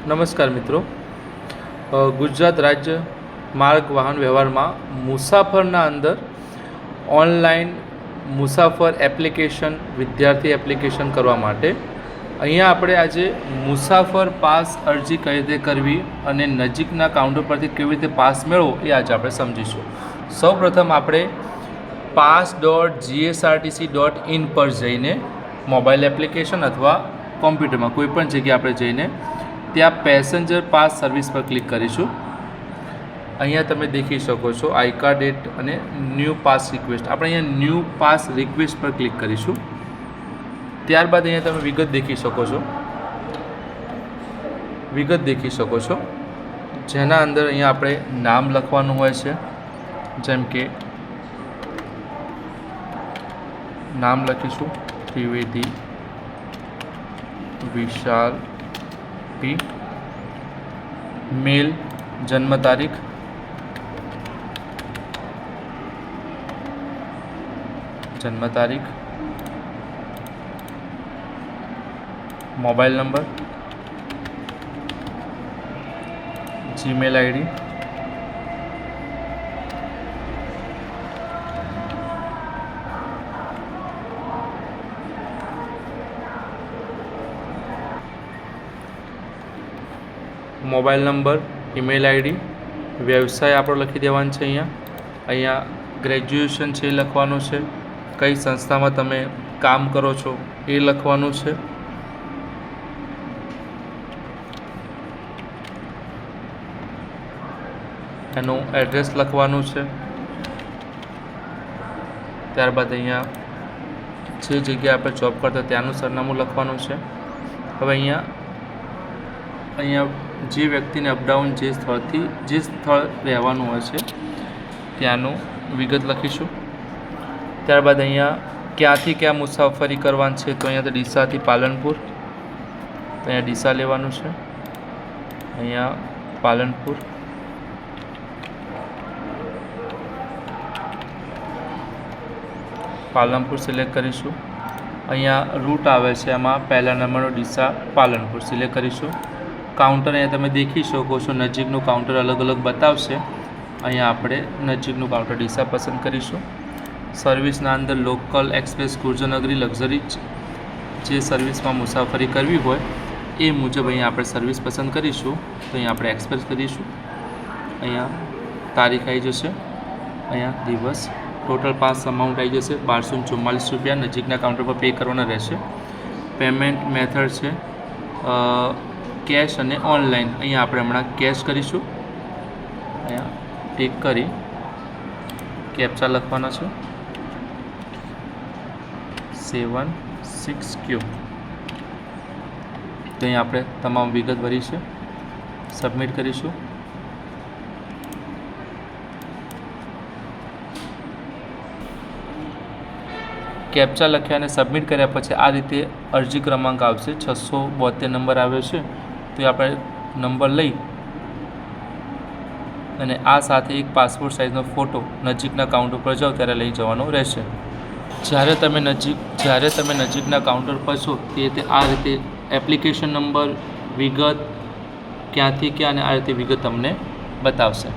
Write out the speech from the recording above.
નમસ્કાર મિત્રો, ગુજરાત રાજ્ય માર્ગ વાહન વ્યવહારમાં મુસાફરના અંદર ઓનલાઈન મુસાફર એપ્લિકેશન વિદ્યાર્થી એપ્લિકેશન કરવા માટે અહીંયા આપણે આજે મુસાફર પાસ અરજી કઈ રીતે કરવી અને નજીકના કાઉન્ટર પરથી કેવી રીતે પાસ મેળવવો એ આજે આપણે સમજીશું. સૌપ્રથમ આપણે pass.gsrtc.in પર જઈને મોબાઈલ એપ્લિકેશન અથવા કોમ્પ્યુટરમાં કોઈપણ જગ્યાએ આપણે જઈને ત્યાં પેસેન્જર પાસ સર્વિસ પર ક્લિક કરીશું. અહીંયા તમે દેખી શકો છો આઈ કાર્ડ ડેટ અને ન્યૂ પાસ રિક્વેસ્ટ. આપણે અહીંયા ન્યૂ પાસ રિક્વેસ્ટ પર ક્લિક કરીશું. ત્યારબાદ અહીંયા તમે વિગત દેખી શકો છો જેના અંદર અહીંયા આપણે નામ લખવાનું હોય છે. જેમ કે નામ લખીશું ત્રિવેદી વિશાલ પી. મેલ, જન્મ તારીખ, mobile number, Gmail ID, email ID, વ્યવસાય આપણો લખી દેવાનો છે. અહીંયા ગ્રેજ્યુએશન છે એ લખવાનું છે. કઈ સંસ્થામાં તમે કામ કરો છો એ લખવાનું છે. એનું એડ્રેસ લખવાનું છે. ત્યારબાદ અહીંયા જે જગ્યાએ આપણે જોબ કરતા ત્યાંનું સરનામું લખવાનું છે. હવે અહીંયા જે વ્યક્તિને અપડાઉન જે સ્થળ રહેવાનું હોય છે ત્યાંનું વિગત લખીશું. ત્યારબાદ અહીંયા ક્યાંથી ક્યાં મુસાફરી કરવાની છે તો અહીંયા ડીસાથી પાલનપુર, તો અહીંયા ડીસા લેવાનું છે. અહીંયા પાલનપુર સિલેક્ટ કરીશું. અહીંયા રૂટ આવે છે, એમાં પહેલા નંબરનો ડીસા પાલનપુર સિલેક્ટ કરીશું. કાઉન્ટર અહીંયા તમે દેખી શકો છો, નજીકનું કાઉન્ટર અલગ અલગ બતાવશે. અહીંયા આપણે નજીકનું કાઉન્ટર ડીસા પસંદ કરીશું. સર્વિસના અંદર લોકલ, એક્સપ્રેસ, ગુર્જરનગરી, લક્ઝરી જે સર્વિસમાં મુસાફરી કરવી હોય એ મુજબ અહીંયા આપણે સર્વિસ પસંદ કરીશું. તો અહીંયા આપણે એક્સપ્રેસ કરીશું. અહીંયા તારીખ આવી જશે, અહીંયા દિવસ, ટોટલ પાસ અમાઉન્ટ આવી જશે 1244 રૂપિયા. નજીકના કાઉન્ટર પર પે કરવાના રહેશે. પેમેન્ટ મેથડ છે કેશ અને ઓનલાઈન. અહીંયા આપણે હમણાં કેશ કરીશું. અહીંયા ટિક કરી કેપ્ચા લખવાના છે 76Q. તો અહીંયા આપણે તમામ વિગત ભરી છે, સબમિટ કરીશું. કેપ્ચા લખ્યા અને સબમિટ કર્યા પછી આ રીતે અરજી ક્રમાંક આવશે. 672 નંબર આવ્યો છે. તો એ આપણે નંબર લઈ અને આ સાથે એક પાસપોર્ટ સાઇઝનો ફોટો નજીકના કાઉન્ટર પર જાઓ ત્યારે લઈ જવાનો રહેશે. જ્યારે તમે નજીકના કાઉન્ટર પર છો તે આ રીતે એપ્લિકેશન નંબર, વિગત, ક્યાંથી ક્યાં અને આ રીતે વિગત તમને બતાવશે.